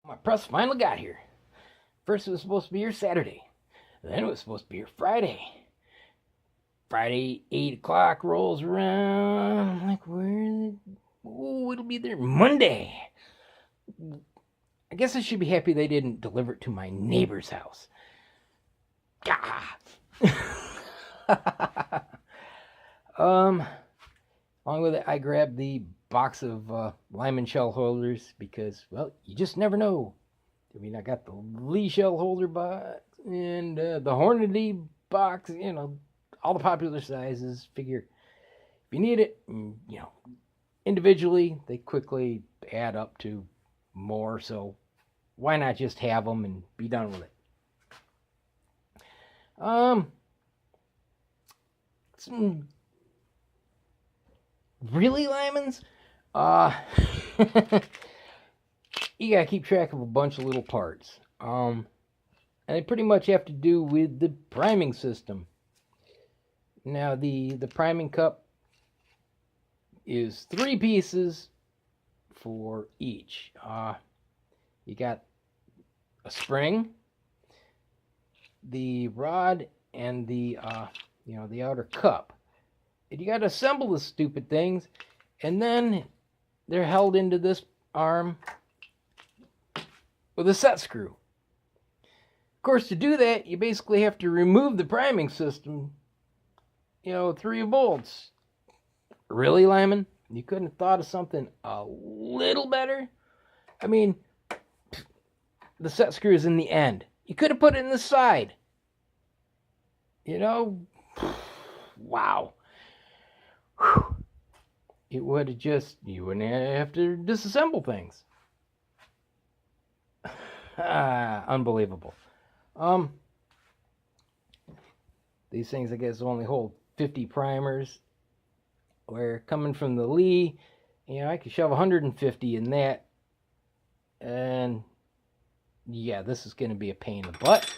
My press finally got here. First it was supposed to be here Saturday. Then it was supposed to be here Friday. Friday, 8 o'clock rolls around. I'm like, where is it? Oh, it'll be there Monday. I guess I should be happy they didn't deliver it to my neighbor's house. Gah! Along with it, I grabbed the box of Lyman shell holders because, well, you just never know. I mean, I got the Lee shell holder box and the Hornady box, all the popular sizes. Figure if you need it, individually, they quickly add up to more. So why not just have them and be done with it? Some really Lymans? You gotta keep track of a bunch of little parts. And they pretty much have to do with the priming system. Now, the priming cup is 3 pieces for each. You got a spring, the rod, and the the outer cup. And you got to assemble the stupid things, and then they're held into this arm with a set screw. Of course, to do that, you basically have to remove the priming system, through your bolts. Really, Lyman? You couldn't have thought of something a little better? I mean, the set screw is in the end. You could have put it in the side. Wow. Whew. It would have you wouldn't have to disassemble things. Unbelievable. These things, I guess, only hold 50 primers. Where coming from the Lee, I could shove 150 in that. And yeah, this is going to be a pain in the butt.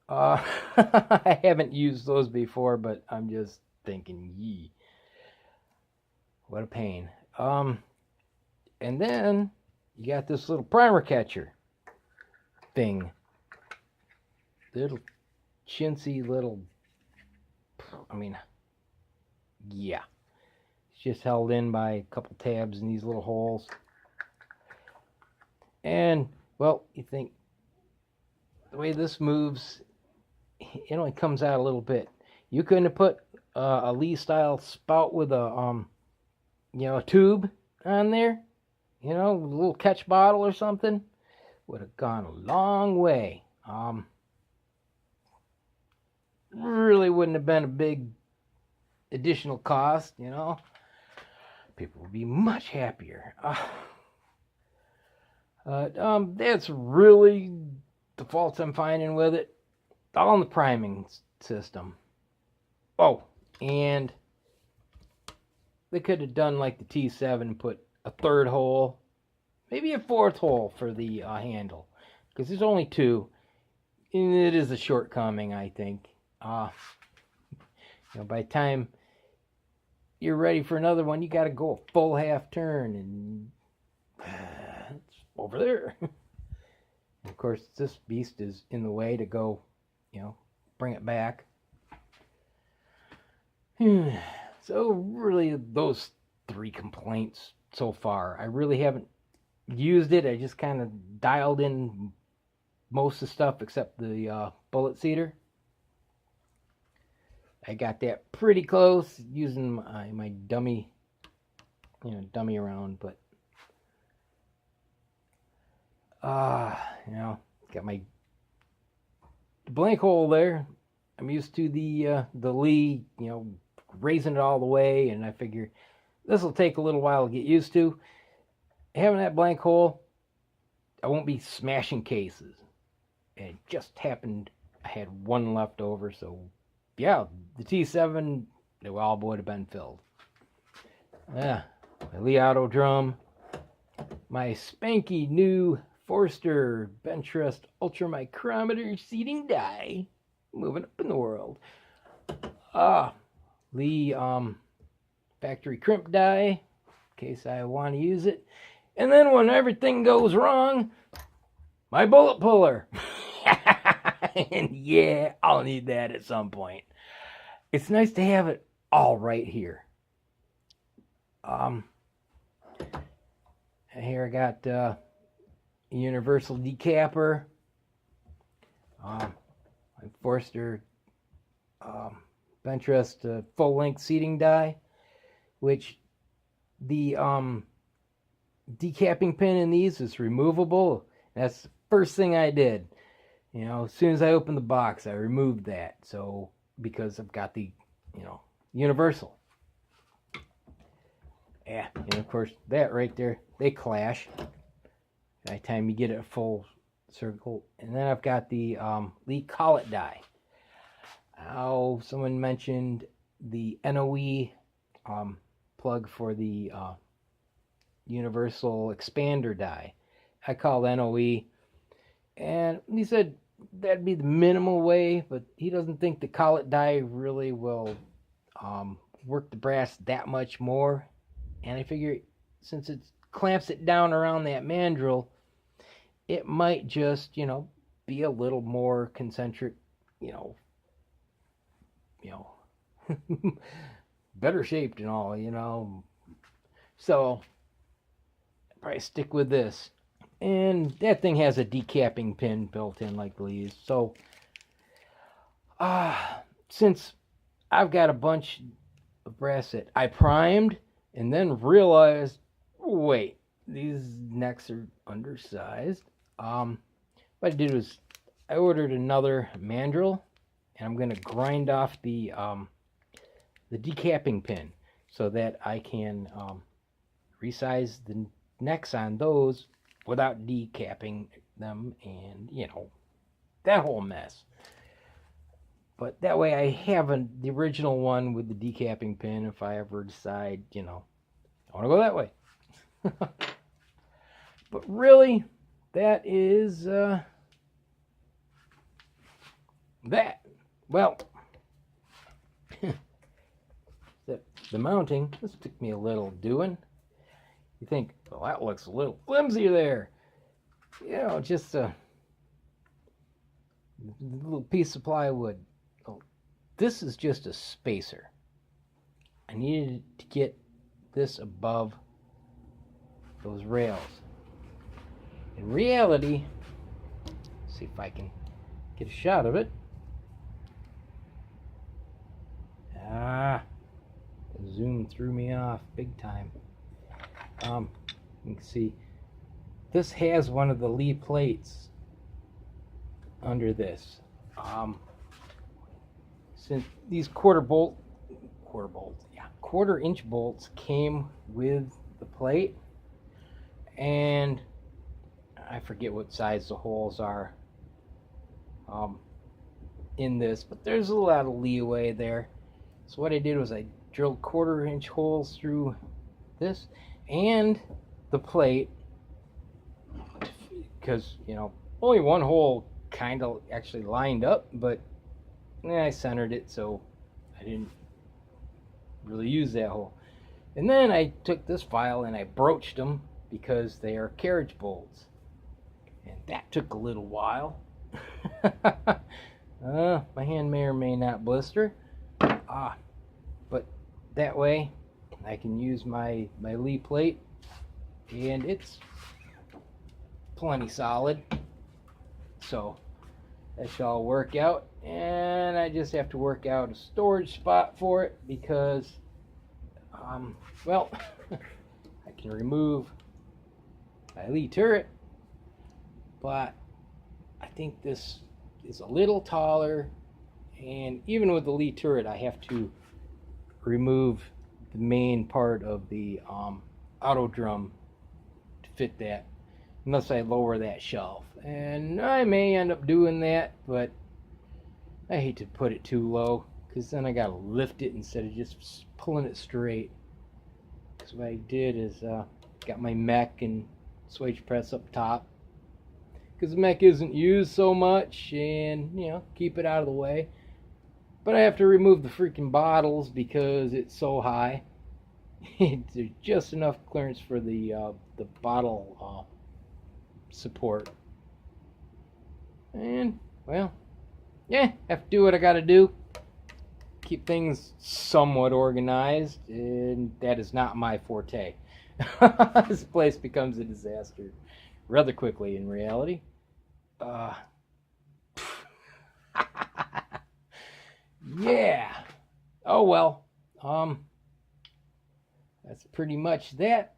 I haven't used those before, but I'm just thinking, yee. What a pain. And then you got this little primer catcher thing. Little chintzy little, yeah. It's just held in by a couple tabs in these little holes. And, well, you think the way this moves, it only comes out a little bit. You couldn't have put a Lee-style spout with a tube on there, a little catch bottle or something, would have gone a long way. Really wouldn't have been a big additional cost, People would be much happier. That's really the faults I'm finding with it. All in the priming system. Oh, and they could have done like the T7 and put a 3rd hole, maybe a 4th hole for the handle, because there's only 2, and it is a shortcoming, I think. By the time you're ready for another one, you got to go a full half turn, and it's over there. Of course, this beast is in the way to go, bring it back. So really, those 3 complaints so far. I really haven't used it. I just kind of dialed in most of the stuff except the bullet seater. I got that pretty close using my dummy, dummy around, but got my blank hole there. I'm used to the Lee, raising it all the way, and I figure this will take a little while to get used to. Having that blank hole, I won't be smashing cases. And it just happened I had 1 left over, so yeah, the T7, they all would have been filled. Yeah, my Lee Auto drum, my spanky new Forster bench rest ultramicrometer seating die, moving up in the world. Lee factory crimp die, in case I want to use it. And then when everything goes wrong, my bullet puller. And yeah, I'll need that at some point. It's nice to have it all right here. Here I got a universal decapper, my Forster bench rest full length seating die, which the decapping pin in these is removable. That's the first thing I did. You know, as soon as I opened the box, I removed that. So, because I've got the, universal. Yeah, and of course, that right there, they clash. By the time you get it a full circle. And then I've got the Lee collet die. Oh, someone mentioned the NOE plug for the universal expander die. I call it NOE. And he said that'd be the minimal way, but he doesn't think the collet die really will work the brass that much more. And I figure since it clamps it down around that mandrel, it might just, be a little more concentric, better shaped and all, So I'll probably stick with this. And that thing has a decapping pin built in like these. So since I've got a bunch of brass that I primed and then realized, wait, these necks are undersized. What I did was I ordered another mandrel, and I'm going to grind off the decapping pin so that I can resize the necks on those without decapping them and, that whole mess. But that way I have the original one with the decapping pin if I ever decide, I want to go that way. But really, that is that. Well, the mounting, this took me a little doing. You think, well, that looks a little flimsy there. Just a little piece of plywood. Oh, this is just a spacer. I needed to get this above those rails. In reality, see if I can get a shot of it. Zoom threw me off big time. You can see this has one of the Lee plates under this. Since these quarter inch bolts came with the plate, and I forget what size the holes are in this, but there's a lot of leeway there. So what I did was I drilled 1/4 inch holes through this and the plate, because only one hole kind of actually lined up, but I centered it so I didn't really use that hole. And then I took this file and I broached them because they are carriage bolts, and that took a little while. My hand may or may not blister, but that way I can use my Lee plate, and it's plenty solid, so that shall all work out. And I just have to work out a storage spot for it because well, I can remove my Lee turret, but I think this is a little taller, and even with the Lee turret I have to remove the main part of the auto drum to fit that, unless I lower that shelf, and I may end up doing that, but I hate to put it too low because then I gotta lift it instead of just pulling it straight. So what I did is got my mech and swage press up top because the mech isn't used so much, and keep it out of the way. But I have to remove the freaking bottles because it's so high. There's just enough clearance for the the bottle support. And, well, yeah, have to do what I gotta do. Keep things somewhat organized, and that is not my forte. This place becomes a disaster rather quickly in reality. Yeah. Oh well. That's pretty much that.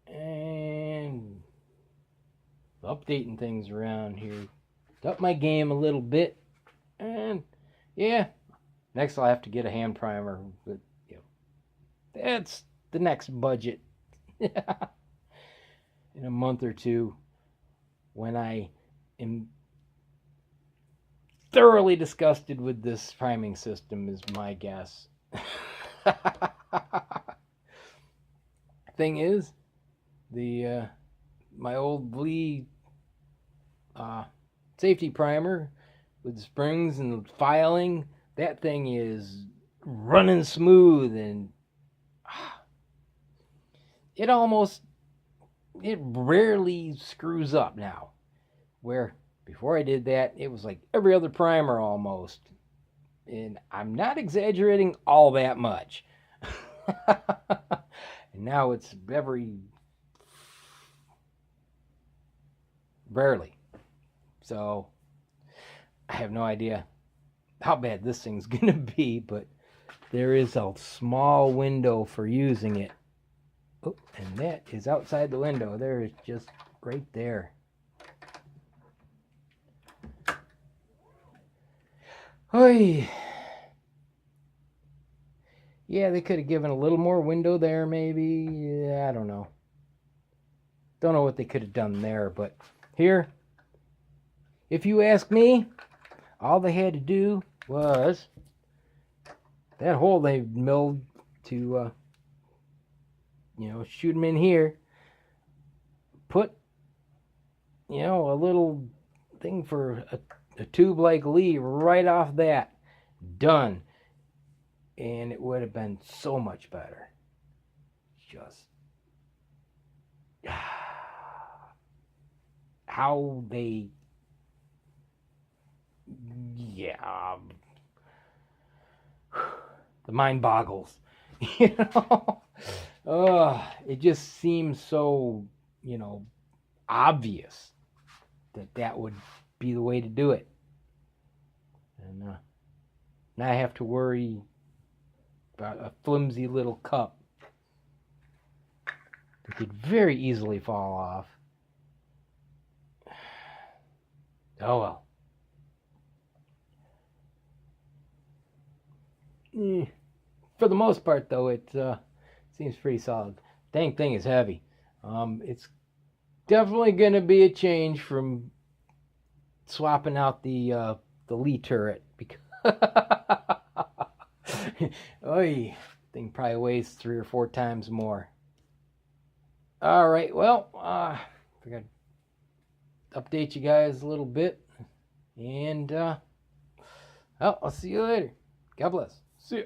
And updating things around here. Up my game a little bit. And yeah. Next I'll have to get a hand primer. But you know, that's the next budget. In a month or two, when I am thoroughly disgusted with this priming system, is my guess. Thing is, the my old Lee safety primer with the springs and the filing, that thing is running smooth, and it rarely screws up now. Where before I did that, it was like every other primer almost. And I'm not exaggerating all that much. And now it's rarely. So I have no idea how bad this thing's gonna be, but there is a small window for using it. Oh, and that is outside the window. There is just right there. Oy. Yeah, they could have given a little more window there, maybe. Yeah, I don't know. Don't know what they could have done there, but here, if you ask me, all they had to do was that hole they milled to, shoot them in here. Put, a little thing for a tube like Lee right off that. Done. And it would have been so much better. Just how they, yeah, the mind boggles. It just seems so, obvious that would be the way to do it. And now I have to worry about a flimsy little cup that could very easily fall off. Oh well. For the most part, though, it seems pretty solid. Dang thing is heavy. It's definitely going to be a change from swapping out the Lee turret, because oy, thing probably weighs 3 or 4 times more. All right, well, I got to update you guys a little bit, and I'll see you later. God bless. See ya.